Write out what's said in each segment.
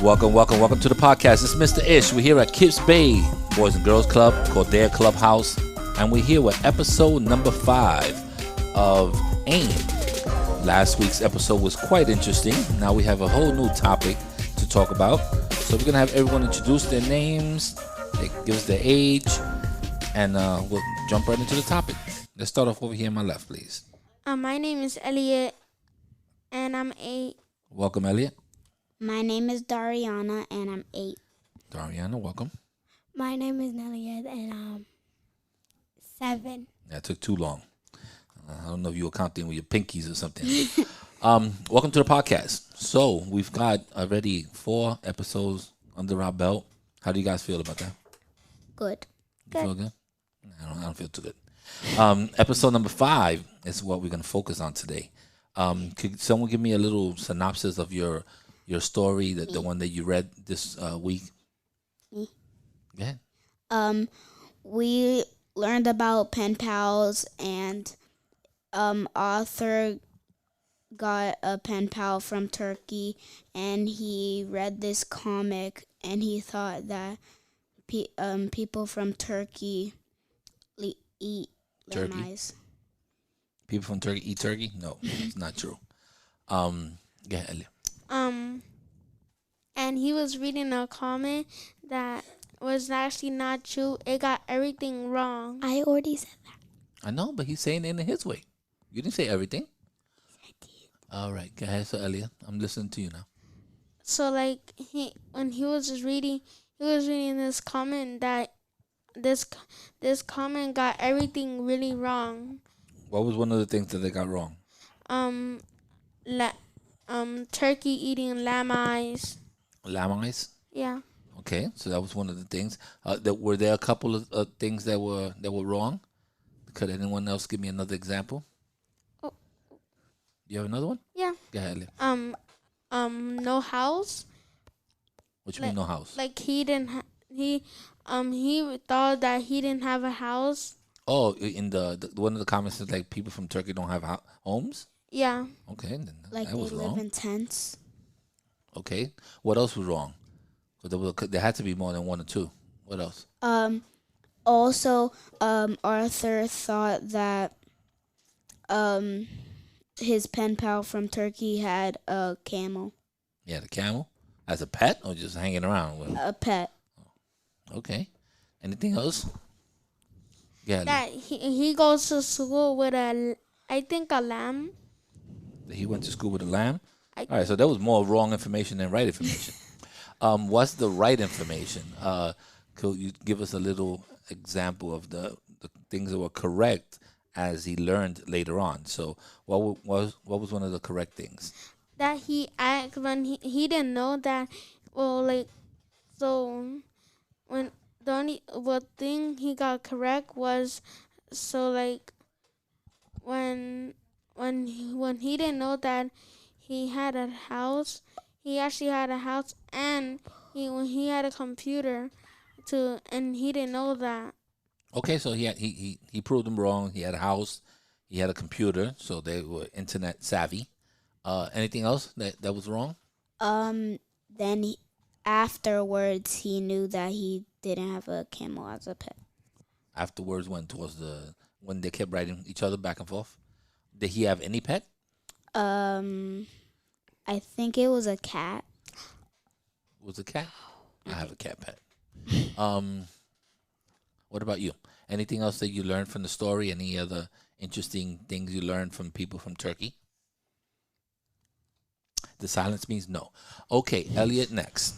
Welcome to the podcast. It's Mr. Ish. We're here at Kips Bay Boys and Girls Club, called their clubhouse, and we're here with episode number 5 of AIM. Last week's episode was quite interesting. Now we have a whole new topic to talk about. So we're gonna have everyone introduce their names, they give us their age, and we'll jump right into the topic. Let's start off over here on my left, please. My name is Elliot, and I'm 8. Welcome, Elliot. My name is Dariana, and I'm 8. Dariana, welcome. My name is Nelliet, and I'm 7. That took too long. I don't know if you were counting with your pinkies or something. Welcome to the podcast. So we've got already 4 episodes under our belt. How do you guys feel about that? Good. You feel good? I don't feel too good. Episode number 5 is what we're going to focus on today. Could someone give me a little synopsis of your story, the one that you read this week? Me. Go ahead. We learned about pen pals, and Arthur got a pen pal from Turkey, and he read this comic, and he thought that people from Turkey eat Turkey? lamb eyes. People from Turkey eat turkey? No, it's not true. Go ahead, Elliot. And he was reading a comment that was actually not true. It got everything wrong. I already said that. I know, but he's saying it in his way. You didn't say everything. I did. All right, go ahead, so Elliot. I'm listening to you now. So when he was just reading, he was reading this comment that this comment got everything really wrong. What was one of the things that they got wrong? Turkey eating lamb eyes. Lamb eyes? Yeah. Okay, so that was one of the things. Were there a couple of things that were wrong? Could anyone else give me another example? Oh. You have another one? Yeah. Go ahead, Elliot. No house. What you mean no house? Like he didn't. He thought that he didn't have a house. Oh, in the one of the comments is like people from Turkey don't have homes. Yeah. Okay, then Like that they was live wrong. in tents. Okay, what else was wrong? So there had to be more than 1 or 2. What else? Also, Arthur thought that his pen pal from Turkey had a camel, Yeah, the camel as a pet or just hanging around with him? a pet. Okay. Anything else? Yeah. That he goes to school with I think a lamb. He went to school with a lamb. I- All right, so that was more wrong information than right information. What's the right information? Could you give us a little example of the things that were correct as he learned later on? So, what was one of the correct things? That he asked when he didn't know that. Well, like so when the only what thing he got correct was so like when he didn't know that he had a house. He actually had a house, and he had a computer too, and he didn't know that. Okay, so he proved him wrong. He had a house, he had a computer, so they were internet savvy. Anything else that was wrong? Then afterwards, he knew that he didn't have a camel as a pet. Afterwards, when they kept writing each other back and forth, did he have any pet? I think it was a cat. Was a cat? I have a cat pet. What about you? Anything else that you learned from the story? Any other interesting things you learned from people from Turkey? The silence means no. Okay, Elliot, next.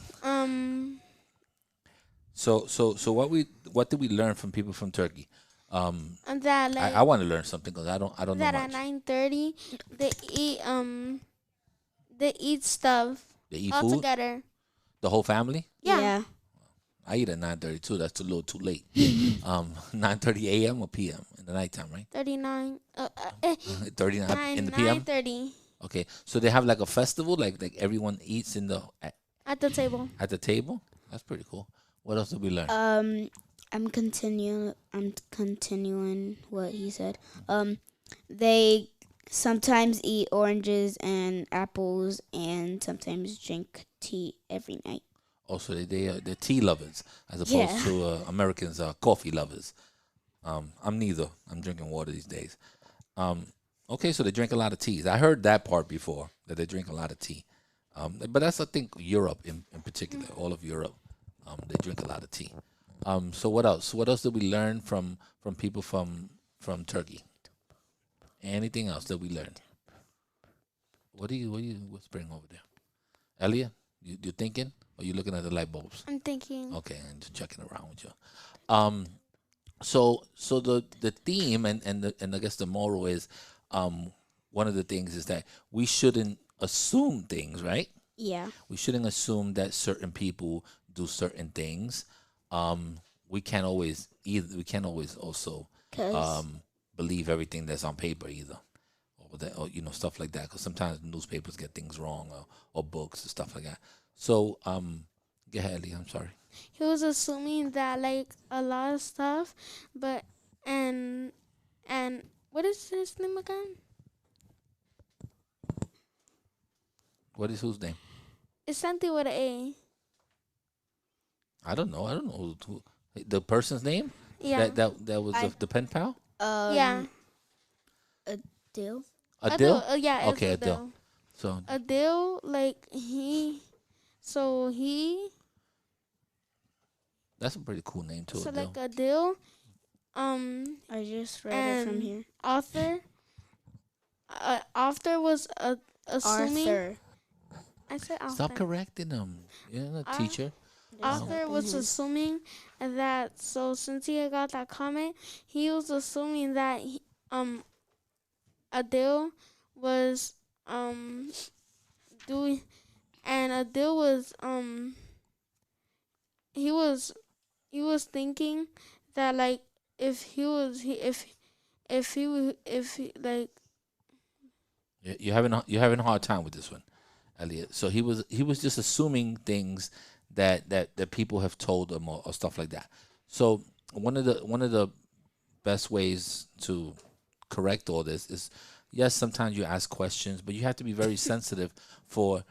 So what did we learn from people from Turkey? And that like I want to learn something because I don't know that at much. 9:30 they eat stuff They eat all food. together. The whole family. Yeah. I eat at 9:30 too. That's a little too late. 9:30 a.m. or p.m. in the nighttime, right? 39. 39 in the p.m. 9:30 Okay, so they have like a festival, like everyone eats at the table. at the table. That's pretty cool. What else did we learn? I'm continuing what he said. They sometimes eat oranges and apples, and sometimes drink tea every night. Also, they're tea lovers as opposed Yeah. to Americans are coffee lovers. I'm neither. I'm drinking water these days. Um, okay, so they drink a lot of teas. I heard that part before that they drink a lot of tea. But that's I think Europe in particular, all of Europe, they drink a lot of tea. So what else? What else did we learn from people from Turkey? Anything else that we learned? What are you whispering over there, Elliot? You thinking? Or you looking at the light bulbs? I'm thinking. Okay, and just checking around with you. Um, so the theme and I guess the moral is, one of the things is that we shouldn't assume things, right? Yeah. We shouldn't assume that certain people do certain things. We can't always either. We can't always also Cause believe everything that's on paper either, or that, or stuff like that. Because sometimes newspapers get things wrong, or books and stuff like that. So, go ahead, Lee. I'm sorry. He was assuming that like a lot of stuff, but and what is his name again? What is whose name? It's something with an A. I don't know. I don't know the person's name. Yeah. That was I- the pen pal. Yeah. Adil. Adil. Yeah. It's Okay, Adil. Adil. So Adil, like he that's a pretty cool name too. so Adil. like Adil, I just read it from And- here. Arthur was assuming. Arthur. I said Arthur. Stop correcting them. You're not a Uh, teacher. Arthur was assuming that, so since he got that comment, he was assuming that Adele was doing, and Adele was he was thinking that like if he was if he like You're having a hard time with this one, Elliot. So he was just assuming things that people have told him, or stuff like that. So one of the best ways to correct all this is, yes, sometimes you ask questions, but you have to be very sensitive for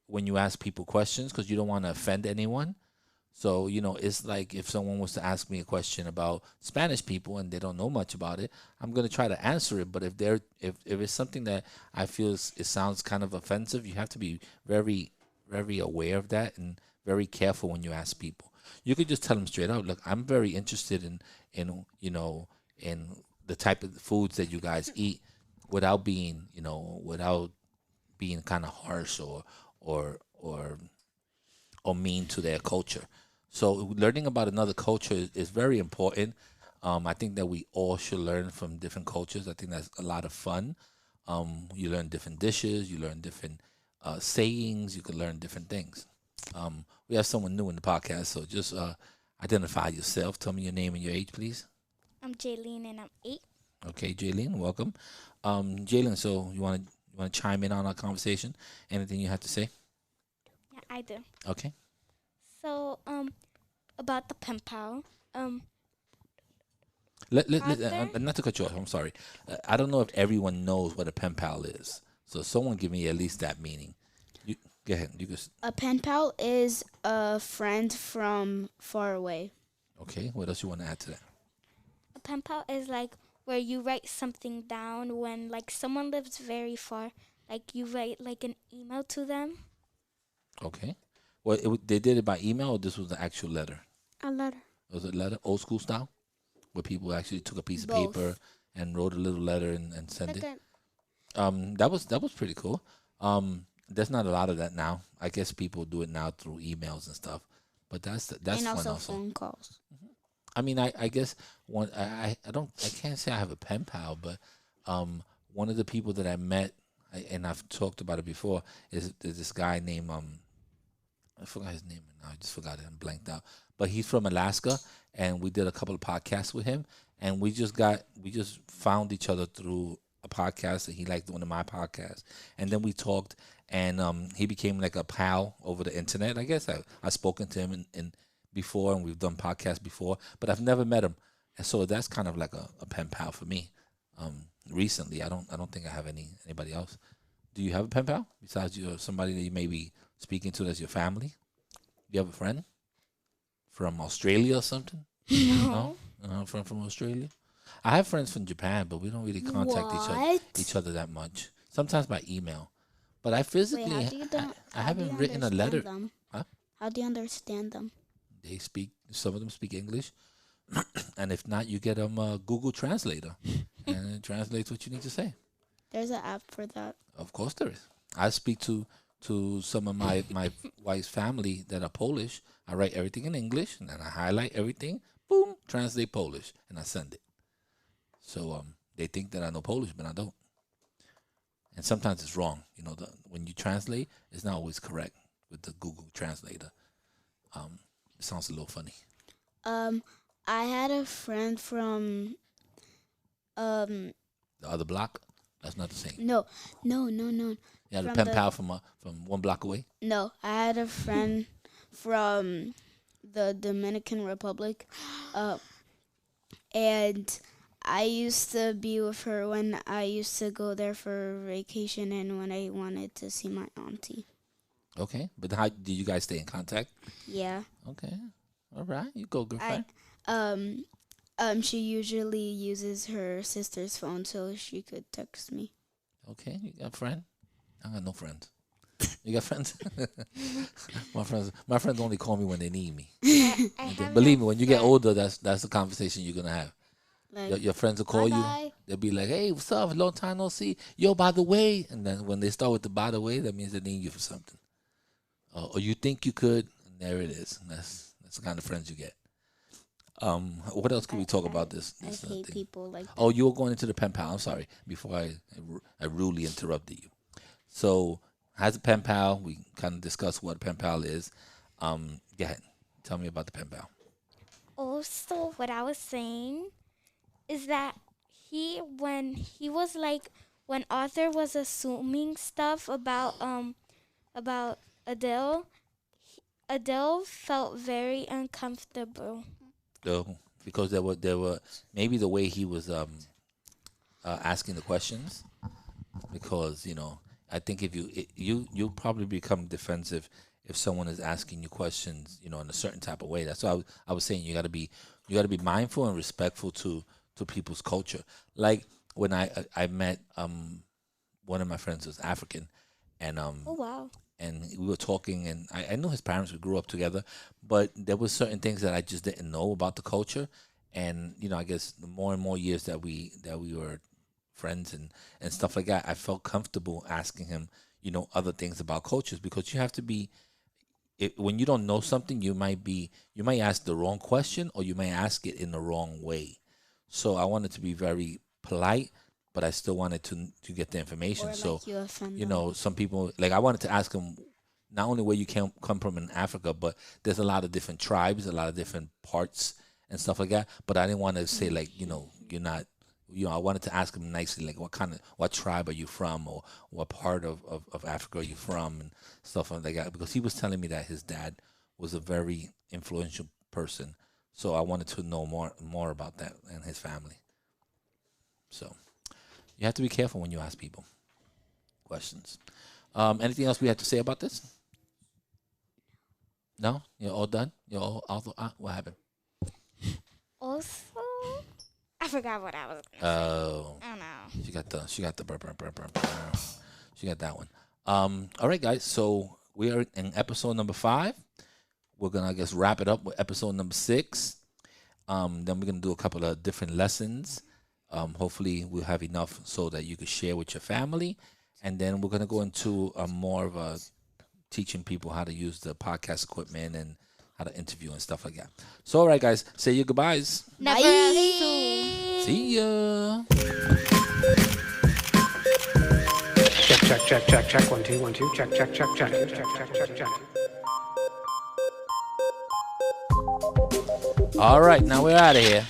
when you ask people questions, because you don't want to offend anyone. So, it's like if someone was to ask me a question about Spanish people and they don't know much about it, I'm going to try to answer it. But if it's something that I feel it sounds kind of offensive, you have to be very, very aware of that and very careful when you ask people. You could just tell them straight out, look, I'm very interested in the type of foods that you guys eat, without being kind of harsh or mean to their culture. So learning about another culture is very important. I think that we all should learn from different cultures. I think that's a lot of fun. You learn different dishes, you learn different sayings, you can learn different things. We have someone new in the podcast, so just identify yourself. Tell me your name and your age, please. I'm Jaylene and I'm 8. Okay, Jaylene, welcome. Jalen, so you want to chime in on our conversation? Anything you have to say? Yeah, I do. Okay. So, about the pen pal. Not to cut you off. I'm sorry. I don't know if everyone knows what a pen pal is. So someone give me at least that meaning. You go ahead. You just A pen pal is a friend from far away. okay. What else you want to add to that? A pen pal is like where you write something down when like someone lives very far. Like you write like an email to them. Okay. Well, they did it by email, or this was the actual letter? a letter. Was it letter, old school style, where people actually took a piece of Both. paper and wrote a little letter and sent it? Second. That was pretty cool. There's not a lot of that now. I guess people do it now through emails and stuff. But that's and fun also also. phone calls. I mean, I guess one I can't say I have a pen pal, but one of the people that I met, and I've talked about it before, is this guy named I forgot his name now. I just forgot it. I'm blanked out. But he's from Alaska, and we did a couple of podcasts with him, and we just found each other through a podcast, and he liked one of my podcasts, and then we talked, and he became like a pal over the internet. I guess I spoken to him in before, and we've done podcasts before, but I've never met him, and so that's kind of like a pen pal for me. recently. I don't think I have anybody else. Do you have a pen pal besides somebody that you may be speaking to that's your family? You have a friend from Australia or something? No, from Australia. I have friends from Japan, but we don't really contact each other that much. Sometimes by email, but I physically I haven't written a letter. Huh? How do you understand them? They speak. Some of them speak English, and if not, you get them a Google Translator, and it translates what you need to say. There's an app for that. Of course, there is. I speak to some of my wife's family that are Polish. I write everything in English, and then I highlight everything. Boom, translate Polish, and I send it. So they think that I know Polish, but I don't. And sometimes it's wrong. You know, when you translate, it's not always correct with the Google Translator. It sounds a little funny. I had a friend from The other block? That's not the same. No. You had a pen pal from 1 block away? No, I had a friend from the Dominican Republic, and I used to be with her when I used to go there for vacation and when I wanted to see my auntie. Okay, but how did you guys stay in contact? Yeah. Okay, all right, you go, girlfriend. She usually uses her sister's phone so she could text me. Okay, you got a friend? I got no friends. You got friends? My friends only call me when they need me. Believe me, when you get older, that's the conversation you're gonna have. Like, your friends will call you. They'll be like, "Hey, what's up? Long time no see. Yo, by the way," and then when they start with the "by the way," that means they need you for something. Or you think you could, and there it is. That's the kind of friends you get. What else can we talk about this I hate thing? people like that. Oh, you were going into the pen pal. I'm sorry. Before I rudely interrupted you. So, as a pen pal, we kind of discussed what a pen pal is. Go ahead. Tell me about the pen pal. Also, what I was saying is that when Arthur was assuming stuff about Adele, Adele felt very uncomfortable. Oh, because there were maybe the way he was asking the questions, because I think if you'll probably become defensive if someone is asking you questions in a certain type of way. That's why I was saying you got to be mindful and respectful to people's culture. Like when I met one of my friends was African, and Oh wow. and we were talking, and I knew his parents grew up together, but there were certain things that I just didn't know about the culture. And I guess the more and more years that we were friends and stuff like that, I felt comfortable asking him other things about cultures, because you have to be, when you don't know something, you might ask the wrong question, or you may ask it in the wrong way. So I wanted to be very polite, but I still wanted to get the information. Or So like you offend them. some people, like, I wanted to ask him not only where you come from in Africa, but there's a lot of different tribes, a lot of different parts and stuff like that. But I didn't want to say like, you're not, I wanted to ask him nicely, like, what tribe are you from, or what part of Africa are you from, and stuff like that. Because he was telling me that his dad was a very influential person. So I wanted to know more about that and his family. So you have to be careful when you ask people questions. Anything else we have to say about this? No? You're all done? You're all what happened? Also, I forgot what I was gonna say. Oh. I don't know. She got the burp. She got that one. All right, guys. So we are in episode number 5. We're gonna, I guess, wrap it up with episode number 6. Then we're gonna do a couple of different lessons. Hopefully we'll have enough so that you can share with your family. And then we're gonna go into more of a teaching people how to use the podcast equipment and how to interview and stuff like that. So, all right, guys, say your goodbyes. Never assume. See ya. Check. 1 2 1 2. Check. All right, now we're out of here.